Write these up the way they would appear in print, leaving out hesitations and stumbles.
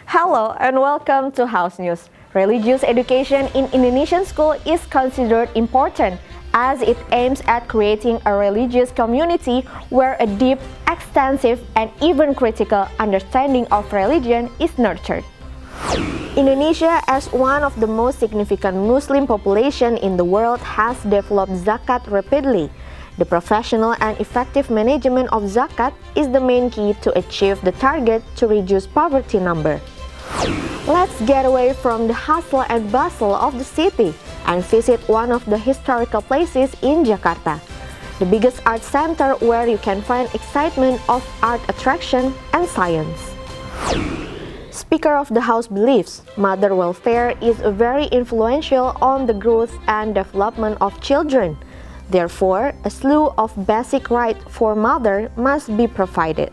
Hello and welcome to House News. Religious education in Indonesian school is considered important as it aims at creating a religious community where a deep, extensive, and even critical understanding of religion is nurtured. Indonesia, as one of the most significant Muslim population in the world, has developed zakat rapidly. The professional and effective management of zakat is the main key to achieve the target to reduce poverty number. Let's get away from the hustle and bustle of the city and visit one of the historical places in Jakarta, the biggest art center where you can find excitement of art attraction and science. Speaker of the House believes mother welfare is very influential on the growth and development of children. Therefore, a slew of basic rights for mother must be provided.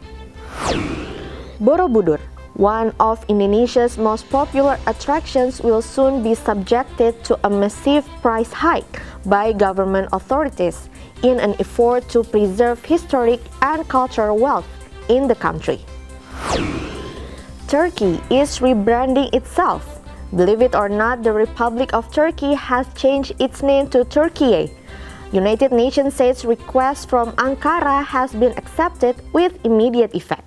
Borobudur, one of Indonesia's most popular attractions, will soon be subjected to a massive price hike by government authorities in an effort to preserve historic and cultural wealth in the country. Turkey is rebranding itself. Believe it or not, the Republic of Turkey has changed its name to Turkiye. United Nations says request from Ankara has been accepted with immediate effect.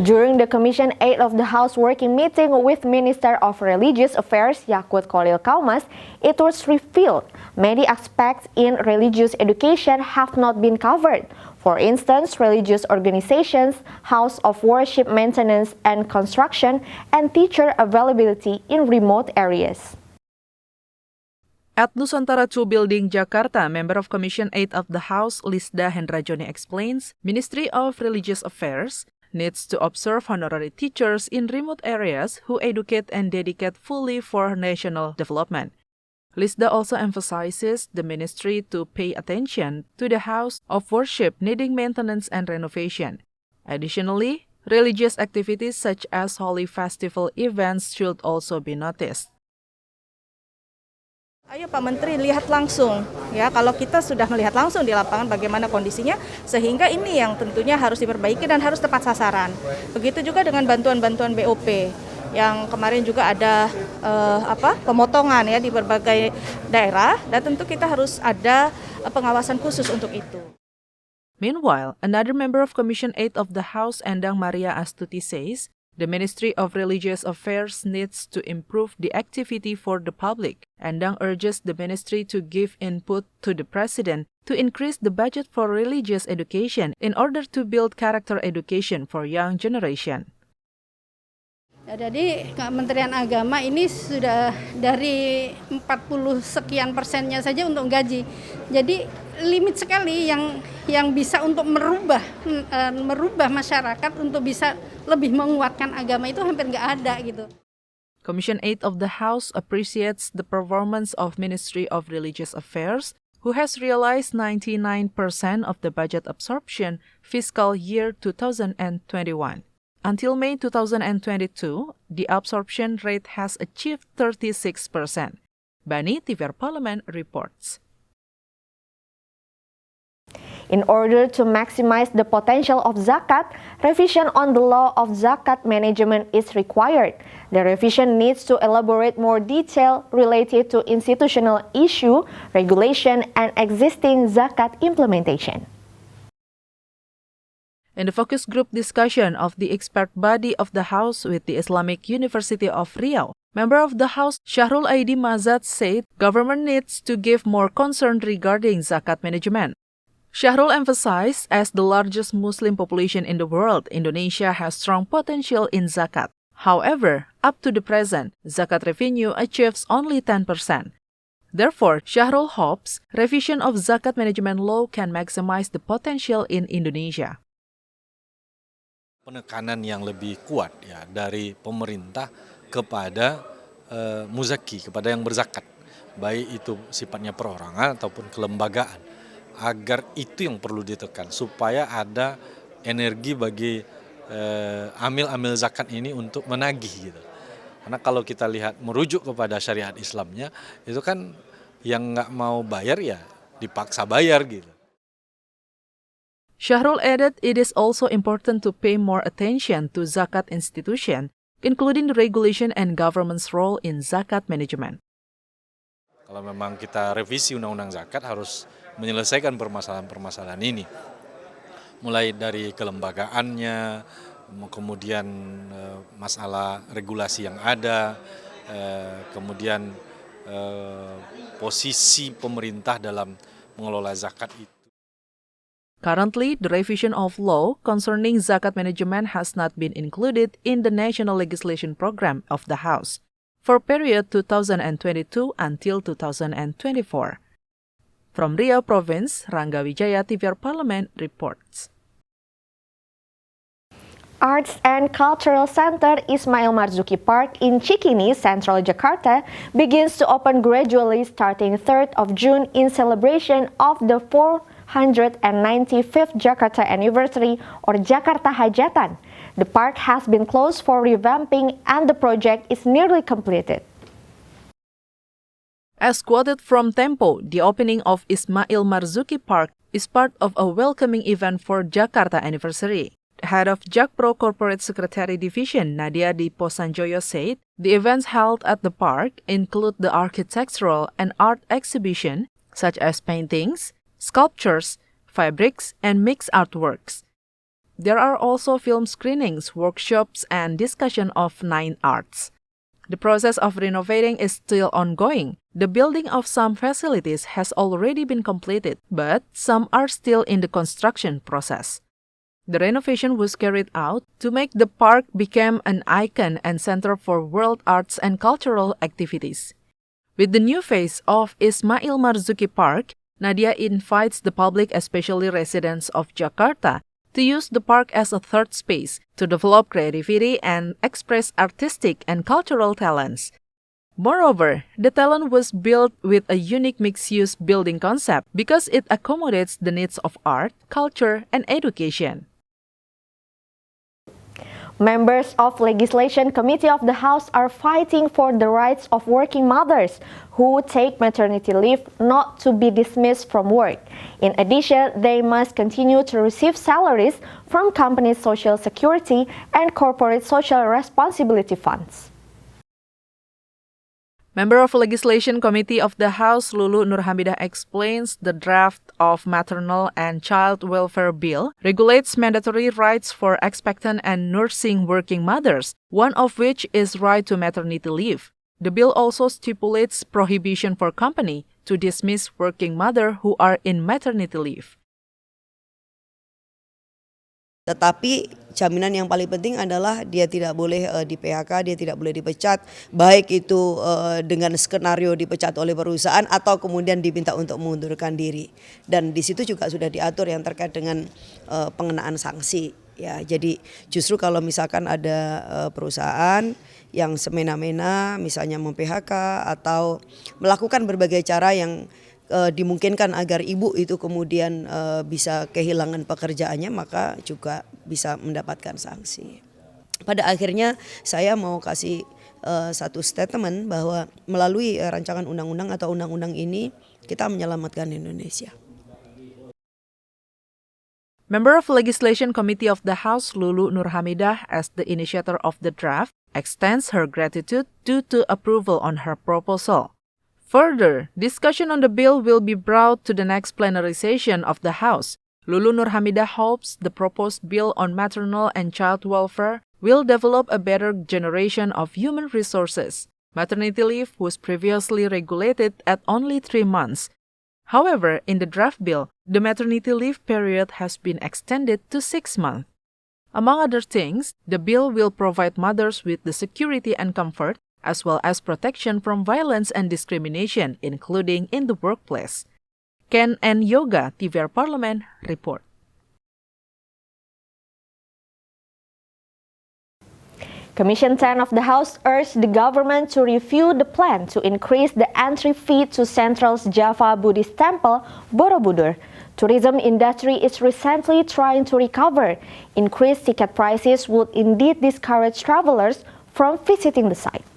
During the Commission 8 of the House working meeting with Minister of Religious Affairs Yakut Kolil Kaumas, it was revealed many aspects in religious education have not been covered. For instance, religious organizations, house of worship maintenance and construction, and teacher availability in remote areas. At Nusantara II Building, Jakarta, member of Commission 8 of the House, Lisda Hendrajoni, explains, Ministry of Religious Affairs needs to observe honorary teachers in remote areas who educate and dedicate fully for national development. Lisda also emphasizes the ministry to pay attention to the house of worship needing maintenance and renovation. Additionally, religious activities such as holy festival events should also be noticed. Ayo Pak Menteri lihat langsung ya, kalau kita sudah melihat langsung di lapangan bagaimana kondisinya, sehingga ini yang tentunya harus diperbaiki dan harus tepat sasaran. Begitu juga dengan bantuan-bantuan BOP yang kemarin juga ada pemotongan ya di berbagai daerah, dan tentu kita harus ada pengawasan khusus untuk itu. Meanwhile, another member of Commission 8 of the House, Endang Maria Astuti, says the Ministry of Religious Affairs needs to improve the activity for the public. Endang urges the ministry to give input to the President to increase the budget for religious education in order to build character education for young generation. Jadi Kementerian Agama ini sudah dari 40 sekian persennya saja untuk gaji. Jadi limit sekali yang bisa untuk merubah masyarakat untuk bisa lebih menguatkan agama itu hampir nggak ada gitu. Commission 8 of the House appreciates the performance of Ministry of Religious Affairs, who has realized 99% of the budget absorption fiscal year 2021. Until May 2022, the absorption rate has achieved 36%. Bani, TVR Parlemen reports. In order to maximize the potential of zakat, revision on the law of zakat management is required. The revision needs to elaborate more detail related to institutional issue, regulation, and existing zakat implementation. In the focus group discussion of the expert body of the House with the Islamic University of Riau, member of the House Syahrul Aidi Mazat said government needs to give more concern regarding zakat management. Syahrul emphasized, as the largest Muslim population in the world, Indonesia has strong potential in zakat. However, up to the present, zakat revenue achieves only 10%. Therefore, Syahrul hopes revision of zakat management law can maximize the potential in Indonesia. Penekanan yang lebih kuat ya dari pemerintah kepada muzaki, kepada yang berzakat, baik itu sifatnya perorangan ataupun kelembagaan, agar itu yang perlu ditekan supaya ada energi bagi amil-amil zakat ini untuk menagih gitu. Karena kalau kita lihat merujuk kepada syariat Islamnya, itu kan yang nggak mau bayar ya dipaksa bayar gitu. Syahrul added it is also important to pay more attention to zakat institution including the regulation and government's role in zakat management. Kalau memang kita revisi Undang-Undang Zakat harus menyelesaikan permasalahan-permasalahan ini. Mulai dari kelembagaannya, kemudian masalah regulasi yang ada, kemudian posisi pemerintah dalam mengelola zakat itu. Currently, the revision of law concerning zakat management has not been included in the national legislation program of the House for period 2022 until 2024. From Riau Province, Rangga Wijaya, TVR Parlemen reports. Arts and Cultural Center Ismail Marzuki Park in Cikini, Central Jakarta, begins to open gradually starting 3rd of June in celebration of the 495th Jakarta anniversary or Jakarta Hajatan. The park has been closed for revamping and the project is nearly completed. As quoted from Tempo, the opening of Ismail Marzuki Park is part of a welcoming event for Jakarta anniversary. Head of Jakpro Corporate Secretary Division, Nadia Dipo Sanjoyo, said the events held at the park include the architectural and art exhibition, such as paintings, sculptures, fabrics, and mixed artworks. There are also film screenings, workshops, and discussion of 9 arts. The process of renovating is still ongoing. The building of some facilities has already been completed, but some are still in the construction process. The renovation was carried out to make the park become an icon and center for world arts and cultural activities. With the new face of Ismail Marzuki Park, Nadia invites the public, especially residents of Jakarta, to use the park as a third space to develop creativity and express artistic and cultural talents. Moreover, the talent was built with a unique mixed-use building concept because it accommodates the needs of art, culture, and education. Members of Legislation Committee of the House are fighting for the rights of working mothers who take maternity leave not to be dismissed from work. In addition, they must continue to receive salaries from company social security and corporate social responsibility funds. Member of Legislation Committee of the House Lulu Nurhamidah explains the draft of Maternal and Child Welfare Bill regulates mandatory rights for expectant and nursing working mothers, one of which is right to maternity leave. The bill also stipulates prohibition for company to dismiss working mother who are in maternity leave. Tetapi jaminan yang paling penting adalah dia tidak boleh di PHK, dia tidak boleh dipecat, baik itu dengan skenario dipecat oleh perusahaan atau kemudian diminta untuk mengundurkan diri. Dan di situ juga sudah diatur yang terkait dengan pengenaan sanksi. Ya, jadi justru kalau misalkan ada perusahaan yang semena-mena misalnya mem-PHK atau melakukan berbagai cara yang dimungkinkan agar ibu itu kemudian bisa kehilangan pekerjaannya, maka juga bisa mendapatkan sanksi. Pada akhirnya saya mau kasih satu statement bahwa melalui rancangan undang-undang atau undang-undang ini kita menyelamatkan Indonesia. Member of Legislation Committee of the House Lulu Nurhamidah, as the initiator of the draft, extends her gratitude due to approval on her proposal. Further, discussion on the bill will be brought to the next plenary session of the House. Lulu Nurhamidah hopes the proposed bill on maternal and child welfare will develop a better generation of human resources. Maternity leave was previously regulated at only 3 months. However, in the draft bill, the maternity leave period has been extended to 6 months. Among other things, the bill will provide mothers with the security and comfort as well as protection from violence and discrimination, including in the workplace. Ken and Yoga, TVR Parlemen, report. Commission 10 of the House urged the government to review the plan to increase the entry fee to Central's Java Buddhist Temple, Borobudur. Tourism industry is recently trying to recover. Increased ticket prices would indeed discourage travelers from visiting the site.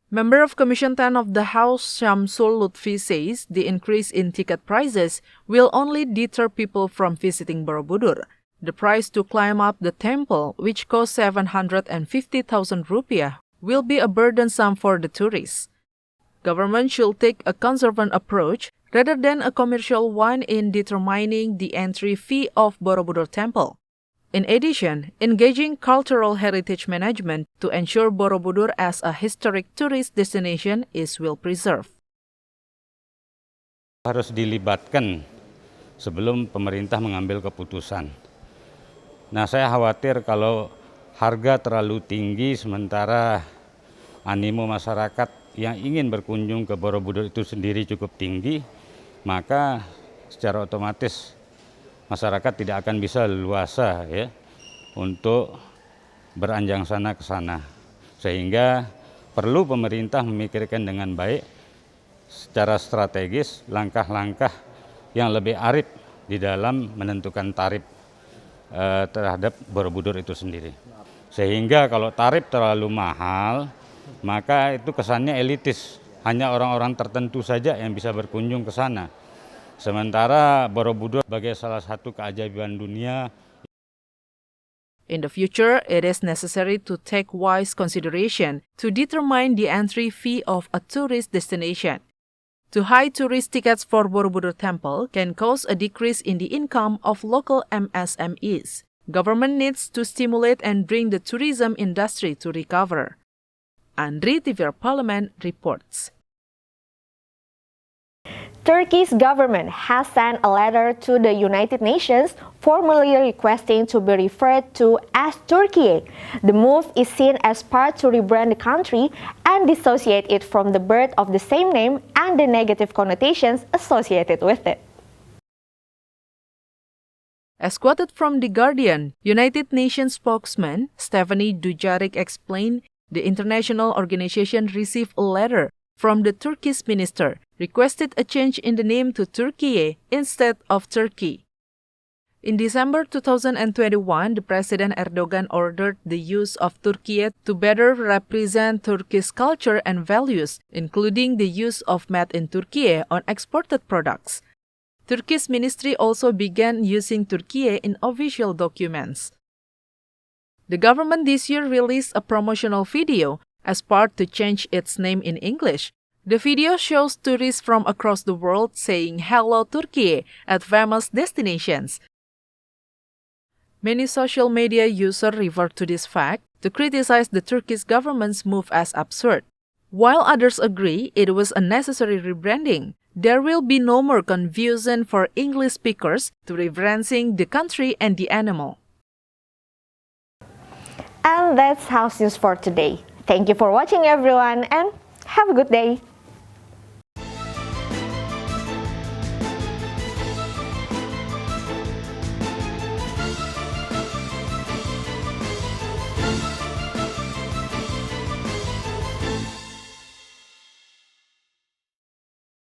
Member of Commission 10 of the House Syamsul Lutfi says the increase in ticket prices will only deter people from visiting Borobudur. The price to climb up the temple, which costs 750,000 rupiah, will be a burdensome for the tourists. Government should take a conservative approach rather than a commercial one in determining the entry fee of Borobudur Temple. In addition, engaging cultural heritage management to ensure Borobudur as a historic tourist destination is well preserved. Harus dilibatkan sebelum pemerintah mengambil keputusan. Nah, saya khawatir kalau harga terlalu tinggi sementara animo masyarakat yang ingin berkunjung ke Borobudur itu sendiri cukup tinggi, maka secara otomatis masyarakat tidak akan bisa leluasa ya untuk beranjang sana ke sana. Sehingga perlu pemerintah memikirkan dengan baik secara strategis langkah-langkah yang lebih arif di dalam menentukan tarif terhadap Borobudur itu sendiri. Sehingga kalau tarif terlalu mahal, maka itu kesannya elitis, hanya orang-orang tertentu saja yang bisa berkunjung ke sana. Sementara Borobudur sebagai salah satu keajaiban dunia. In the future, it is necessary to take wise consideration to determine the entry fee of a tourist destination. Too high tourist tickets for Borobudur Temple can cause a decrease in the income of local MSMEs. Government needs to stimulate and bring the tourism industry to recover. Andri TVR Parlemen reports. Turkey's government has sent a letter to the United Nations formally requesting to be referred to as Turkey. The move is seen as part to rebrand the country and dissociate it from the birth of the same name and the negative connotations associated with it. As quoted from The Guardian, United Nations spokesman Stephanie Dujarric explained the international organization received a letter from the Turkish minister requested a change in the name to Turkiye instead of Turkey. In December 2021, the President Erdogan ordered the use of Turkiye to better represent Turkish culture and values, including the use of made in Turkiye on exported products. Turkish ministry also began using Turkiye in official documents. The government this year released a promotional video as part to change its name in English. The video shows tourists from across the world saying "Hello Turkey" at famous destinations. Many social media users revert to this fact to criticize the Turkish government's move as absurd. While others agree it was a necessary rebranding, there will be no more confusion for English speakers to referencing the country and the animal. And that's House News for today. Thank you for watching everyone and have a good day.